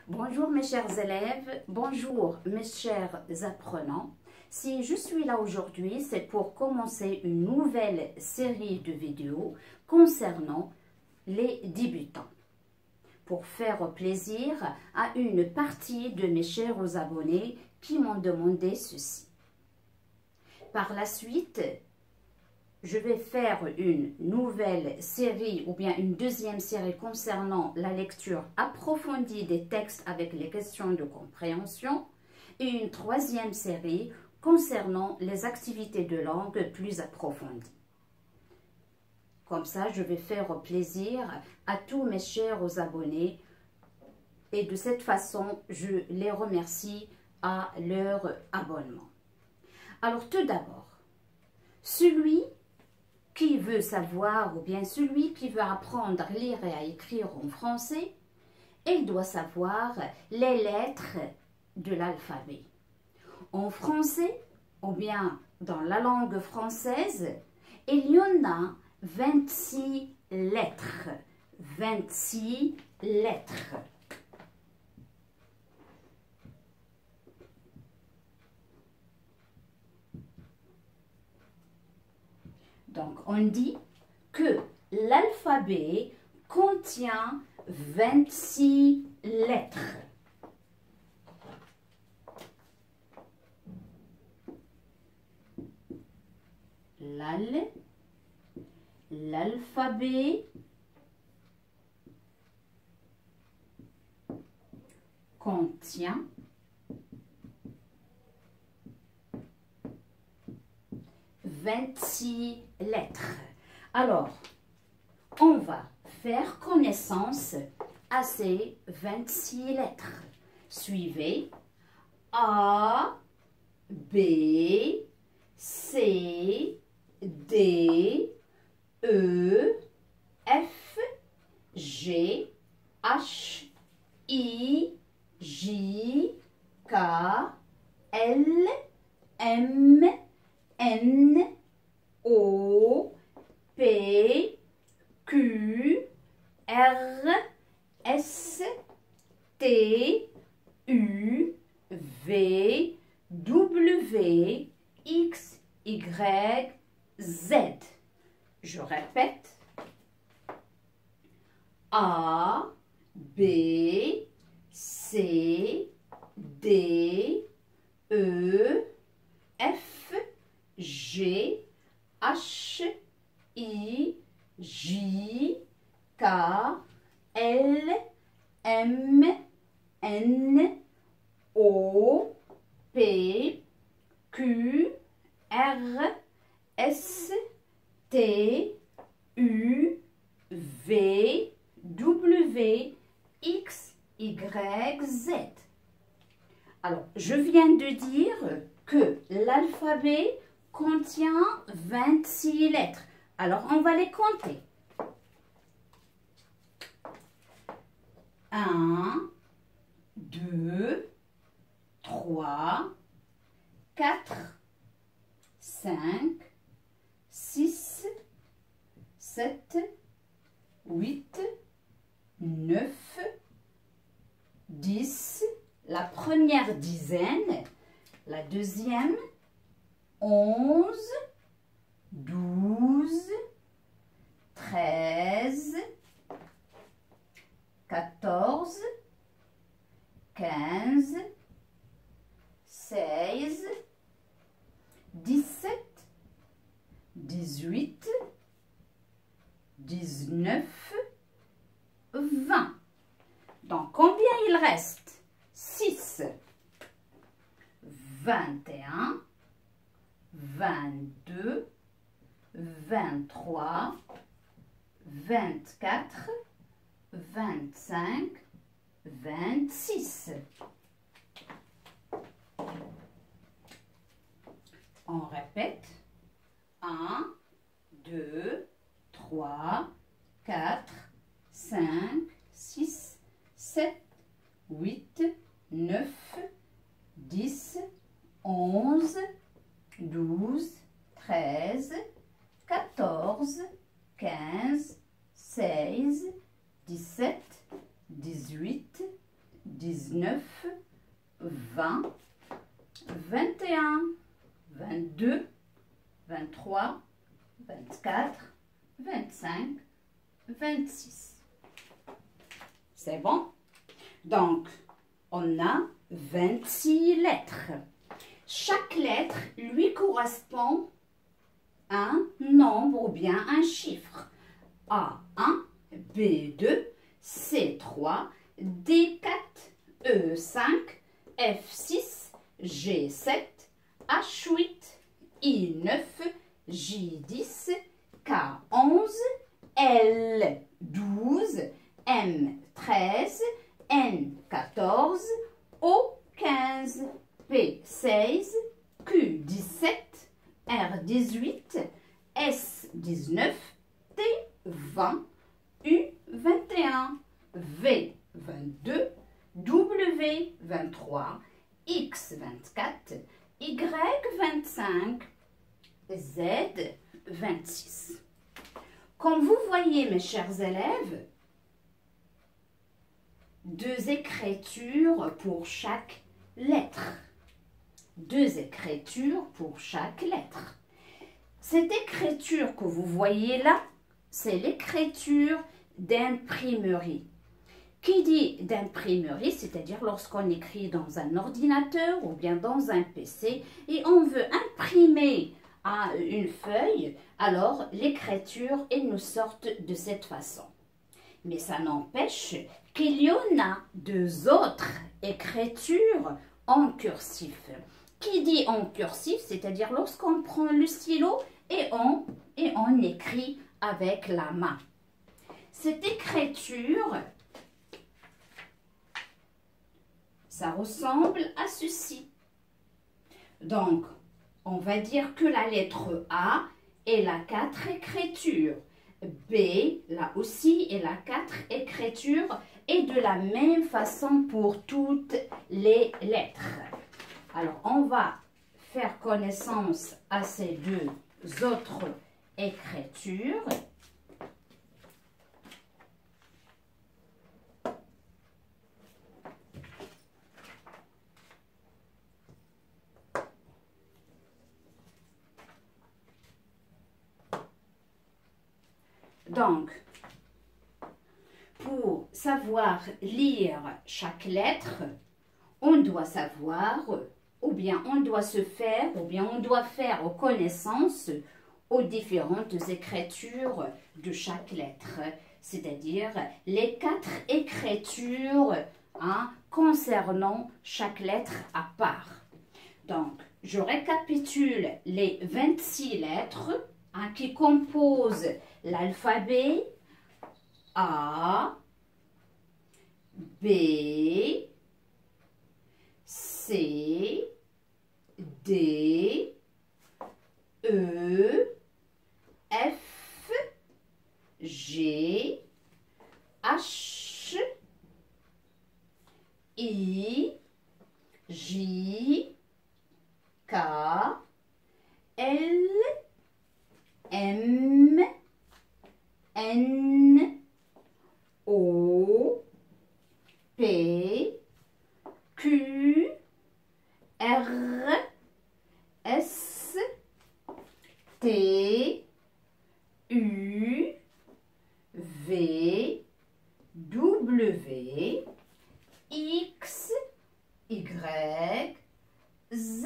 Bonjour mes chers élèves, bonjour mes chers apprenants. Si je suis là aujourd'hui, c'est pour commencer une nouvelle série de vidéos concernant les débutants. Pour faire plaisir à une partie de mes chers abonnés qui m'ont demandé ceci. Par la suite, je vais faire une nouvelle série ou bien une deuxième série concernant la lecture approfondie des textes avec les questions de compréhension et une troisième série concernant les activités de langue plus approfondies. Comme ça, je vais faire plaisir à tous mes chers abonnés et de cette façon, je les remercie à leur abonnement. Alors tout d'abord, celui qui veut savoir ou bien celui qui veut apprendre à lire et à écrire en français, il doit savoir les lettres de l'alphabet. En français ou bien dans la langue française, il y en a 26 lettres. 26 lettres. Donc, on dit que l'alphabet contient 26 lettres. L'alphabet contient 26 lettres. Alors, on va faire connaissance à ces 26 lettres. Suivez A, B, C, D, E, F, G, H, I, J, K, L, M, N, O, P, Q, R, S, T, U, V, W, X, Y, Z. Je répète. A, B, C, D, E, F, G, H, I, J, K, L, M, N, O, P, Q, R, S, T, U, V, W, X, Y, Z. Alors, je viens de dire que l'alphabet contient 26 lettres. Alors, on va les compter. 1, 2, 3, 4, 5, 6, 7, 8, 9, 10, la première dizaine, la deuxième, 11, 12, 13, 14, 15, 16, 17, 18, 19, 20. Donc, combien il reste? 6, 21, 22, 23, 24, 25, 26. On répète. 1, 2, 3, 4, 5, 6, 7, 8, 9, 10, 11, 12, 13, 14, 15, 16, 17, 18, 19, 19, 20, 21, 22, 23, 24, 25, 26. C'est bon? Donc, on a 26 lettres. Chaque lettre lui correspond à un nombre ou bien un chiffre. A1, B2, C3, D4, E5, F6, G7, H8, I9, J10, K11, L12, M13, N14, O15, P16, Q17, R18, S19, T20, U21, V22, W23, X24, Y25, Z26. Comme vous voyez, mes chers élèves, deux écritures pour chaque lettre. Deux écritures pour chaque lettre. Cette écriture que vous voyez là, c'est l'écriture d'imprimerie. Qui dit d'imprimerie, c'est-à-dire lorsqu'on écrit dans un ordinateur ou bien dans un PC et on veut imprimer à une feuille, alors l'écriture, elle nous sort de cette façon. Mais ça n'empêche qu'il y en a deux autres écritures en cursif. Qui dit en cursif, c'est-à-dire lorsqu'on prend le stylo et on écrit avec la main. Cette écriture, ça ressemble à ceci. Donc, on va dire que la lettre A est la 4 écriture. B, là aussi, est la 4 écriture. Et de la même façon pour toutes les lettres. Alors, on va faire connaissance à ces deux autres écritures. Donc, pour savoir lire chaque lettre, on doit savoir, ou bien on doit se faire, ou bien on doit faire connaissance aux différentes écritures de chaque lettre, c'est-à-dire les 4 écritures concernant chaque lettre à part. Donc, je récapitule les 26 lettres qui composent l'alphabet A, B, C, D, E, F, G, H, I, J, K, L, M, N, O, P, Q, R, S, T, U, V, W, X, Y, Z.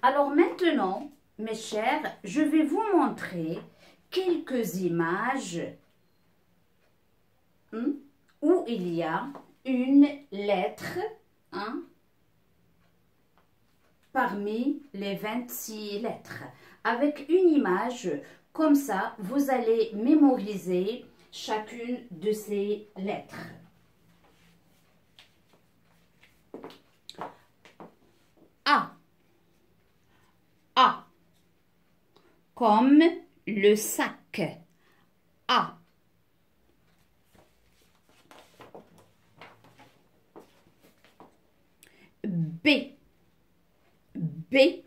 Alors maintenant, mes chers, je vais vous montrer quelques images où il y a une lettre parmi les 26 lettres. Avec une image, comme ça, vous allez mémoriser chacune de ces lettres. A. A. Comme le sac. A. B. B.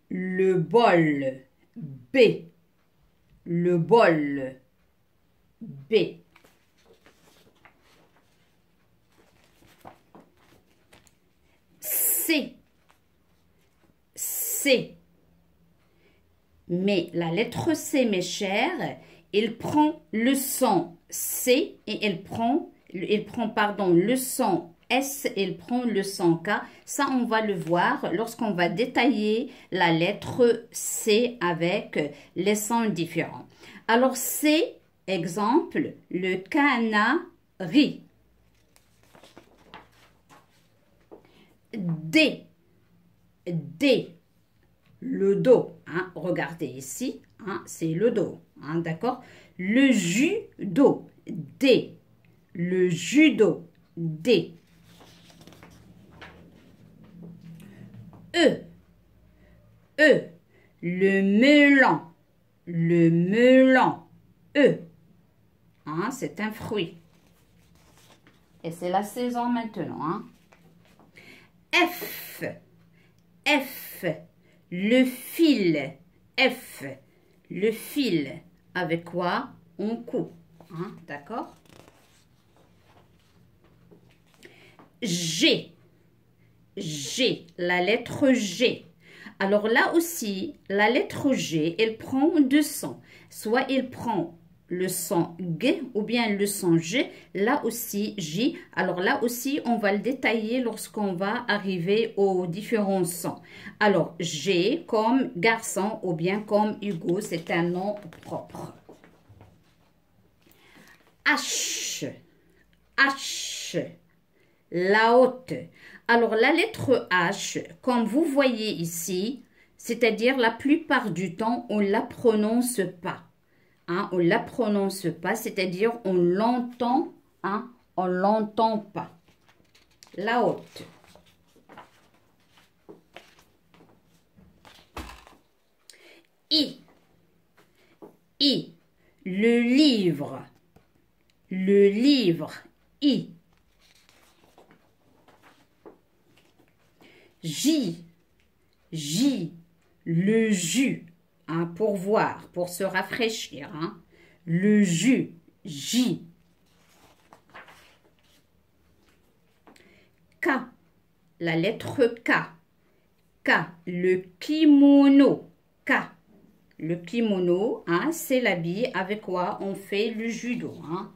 Le bol. B. Le bol. B. C. Mais la lettre C, mes chers, il prend le son C et il prend le son S et il prend le son K. Ça, on va le voir lorsqu'on va détailler la lettre C avec les sons différents. Alors, C, exemple, le canari. D, le do, hein, regardez ici, hein, c'est le do, hein, d'accord? Le judo, D, le judo, D. E, le melon, E, hein, c'est un fruit. Et c'est la saison maintenant, hein. F, le fil, le fil, avec quoi on coupe, hein, d'accord? G, la lettre G. Alors là aussi, la lettre G, elle prend deux sons. Soit elle prend le son G ou bien le son G. Là aussi, J. Alors là aussi, on va le détailler lorsqu'on va arriver aux différents sons. Alors, G comme garçon ou bien comme Hugo, c'est un nom propre. H, la haute. Alors, la lettre H, comme vous voyez ici, c'est-à-dire la plupart du temps, on ne la prononce pas. Hein, on ne la prononce pas, c'est-à-dire on l'entend, hein, on ne l'entend pas. La haute. I, le livre, I. J, le jus, hein, pour voir, pour se rafraîchir, hein. Le jus, J. K, la lettre K, le kimono, K. Le kimono, hein, c'est l'habit avec quoi on fait le judo, hein.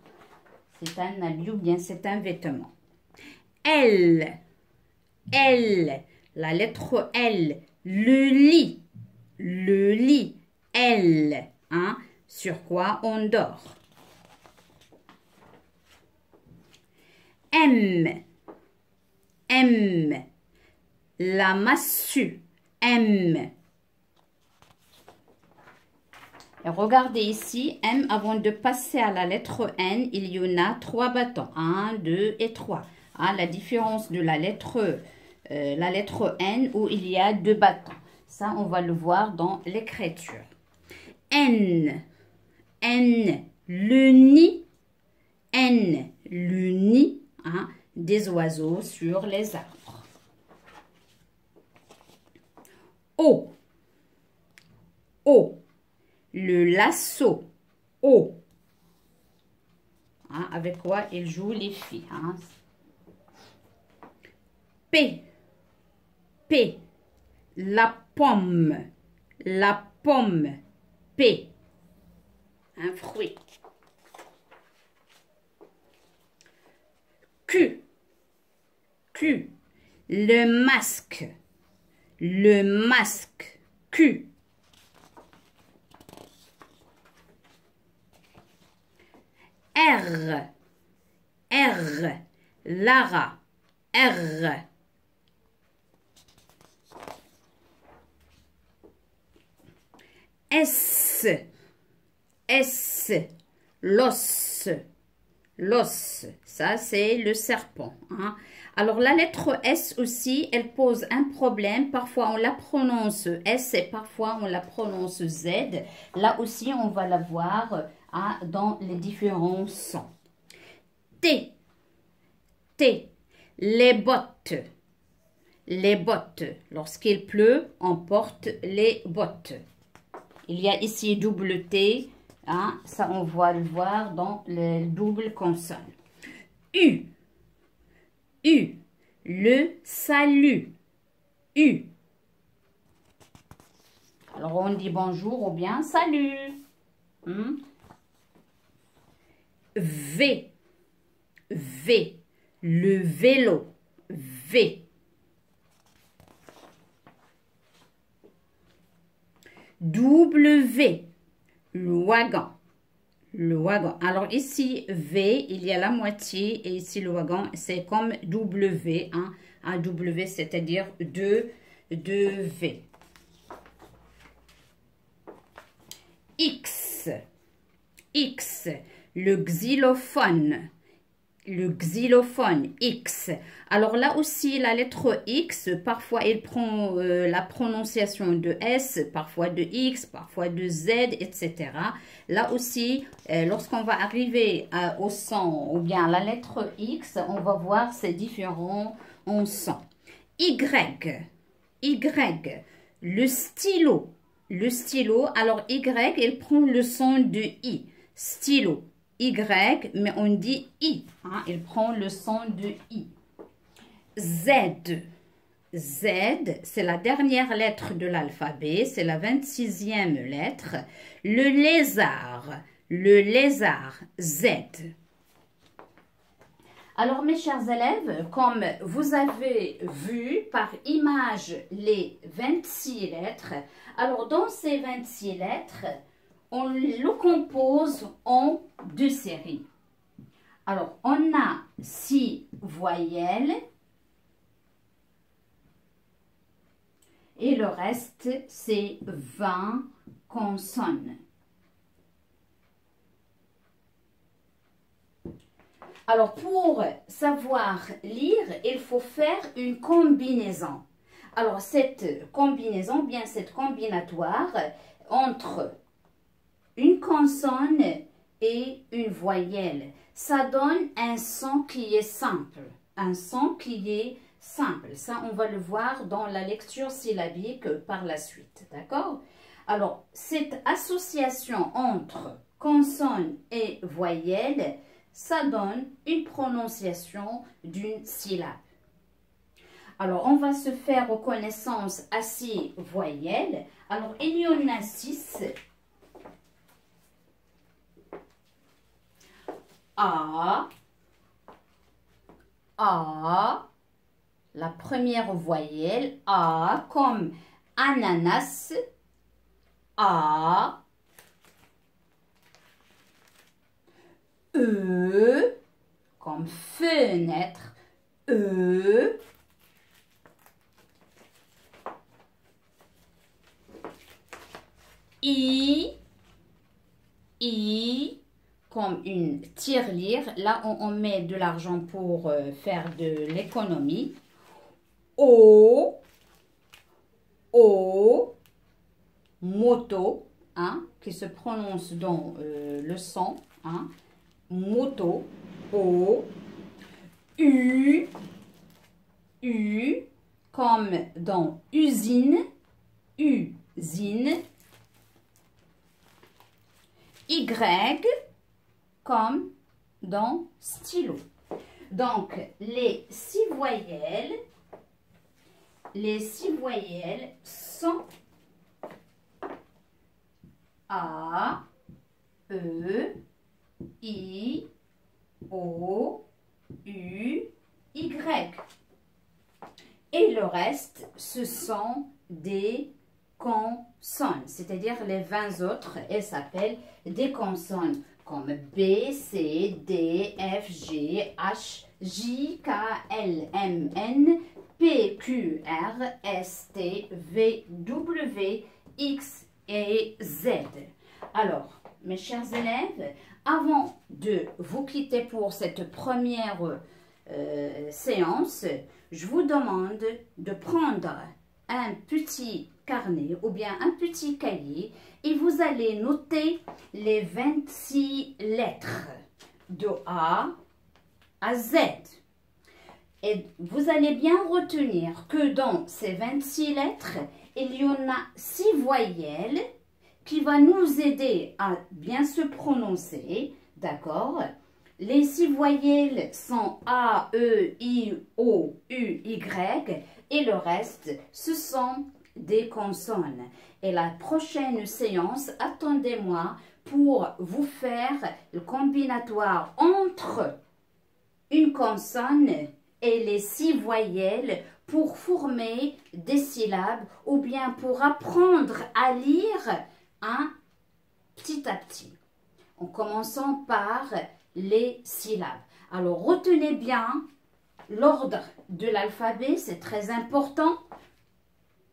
C'est un habit ou bien c'est un vêtement. L, la lettre L, le lit, L, hein, sur quoi on dort. M, la massue, M. Et regardez ici, M, avant de passer à la lettre N, il y en a 3 bâtons, 1, 2 et 3. Hein, la différence de la lettre N où il y a 2 bâtons. Ça, on va le voir dans l'écriture. N, le nid, hein, des oiseaux sur les arbres. O, le lasso, O. Hein, avec quoi ils jouent les filles. Hein. P, la pomme, P, un fruit. Q, le masque, Q. R, Lara, R. S, l'os, ça c'est le serpent. Hein. Alors la lettre S aussi, elle pose un problème. Parfois on la prononce S et parfois on la prononce Z. Là aussi on va la voir hein, dans les différents sons. T, les bottes. Lorsqu'il pleut, on porte les bottes. Il y a ici double T, hein, ça on va le voir dans les doubles consonnes. U, le salut, U. Alors, on dit bonjour ou bien salut. V. V. Le vélo. V. W. Le wagon. Le wagon. Alors ici, V, il y a la moitié et ici le wagon, c'est comme W. Hein? Un W, c'est-à-dire deux V. X. X. Le xylophone. Le xylophone, X. Alors là aussi, la lettre X, parfois il prend la prononciation de S, parfois de X, parfois de Z, etc. Là aussi, lorsqu'on va arriver au son ou bien à la lettre X, on va voir ces différents sons. Y, Y, le stylo. Le stylo, alors Y, il prend le son de I, stylo. Y, mais on dit I. Hein, il prend le son de I. Z. Z, c'est la dernière lettre de l'alphabet. C'est la 26e lettre. Le lézard. Le lézard. Z. Alors, mes chers élèves, comme vous avez vu par image les 26 lettres, alors dans ces 26 lettres, on le compose en deux séries. Alors, on a 6 voyelles et le reste, c'est 20 consonnes. Alors, pour savoir lire, il faut faire une combinaison. Alors, cette combinaison, bien cette combinatoire entre une consonne et une voyelle, ça donne un son qui est simple. Un son qui est simple. Ça, on va le voir dans la lecture syllabique par la suite. D'accord? Alors, cette association entre consonne et voyelle, ça donne une prononciation d'une syllabe. Alors, on va se faire reconnaissance à ces voyelles. Alors, il y en a 6. A, la première voyelle, A, comme ananas, A, E, comme fenêtre, E, I, comme une tirelire. Là, on met de l'argent pour faire de l'économie. O, moto, hein, qui se prononce dans le son. Hein, moto, O. U, comme dans usine, usine. Y, comme dans stylo. Donc, les 6 voyelles sont A, E, I, O, U, Y. Et le reste, ce sont des consonnes, c'est-à-dire les 20 autres, elles s'appellent des consonnes comme B, C, D, F, G, H, J, K, L, M, N, P, Q, R, S, T, V, W, X et Z. Alors, mes chers élèves, avant de vous quitter pour cette première séance, je vous demande de prendre un petit carnet ou bien un petit cahier et vous allez noter les 26 lettres de A à Z. Et vous allez bien retenir que dans ces 26 lettres, il y en a 6 voyelles qui vont nous aider à bien se prononcer, d'accord? Les 6 voyelles sont A, E, I, O, U, Y et le reste, ce sont des consonnes. Et la prochaine séance, attendez-moi pour vous faire le combinatoire entre une consonne et les 6 voyelles pour former des syllabes ou bien pour apprendre à lire petit à petit. En commençant par les syllabes. Alors retenez bien l'ordre de l'alphabet, c'est très important.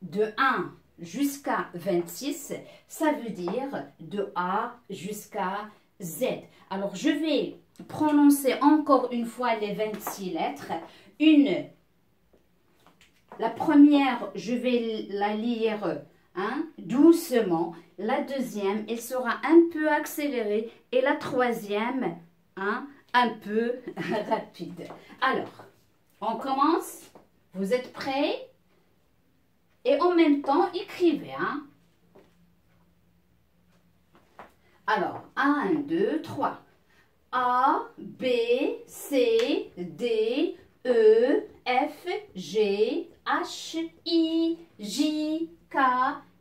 De 1 jusqu'à 26, ça veut dire de A jusqu'à Z. Alors je vais prononcer encore une fois les 26 lettres. La première, je vais la lire doucement. La deuxième, elle sera un peu accélérée. Et la troisième, un peu rapide. Alors, on commence. Vous êtes prêts? Et en même temps, écrivez. Alors, 1, 2, 3. A, B, C, D, E, F, G, H, I, J, K,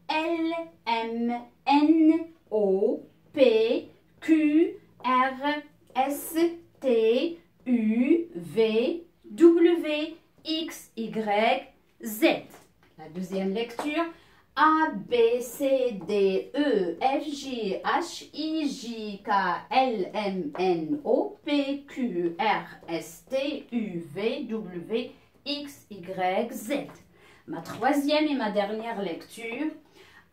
L, M, N, O, P, Q, R, S, T, U, V, W, X, Y, Z. La deuxième lecture. A, B, C, D, E, F, G, H, I, J, K, L, M, N, O, P, Q, R, S, T, U, V, W, X, Y, Z. Ma troisième et ma dernière lecture.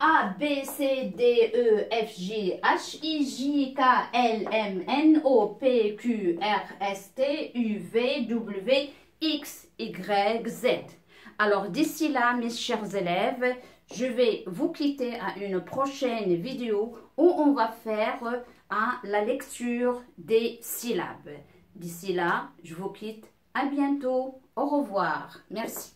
A, B, C, D, E, F, G, H, I, J, K, L, M, N, O, P, Q, R, S, T, U, V, W, X, Y, Z. Alors d'ici là, mes chers élèves, je vais vous quitter à une prochaine vidéo où on va faire la lecture des syllabes. D'ici là, je vous quitte. À bientôt. Au revoir. Merci.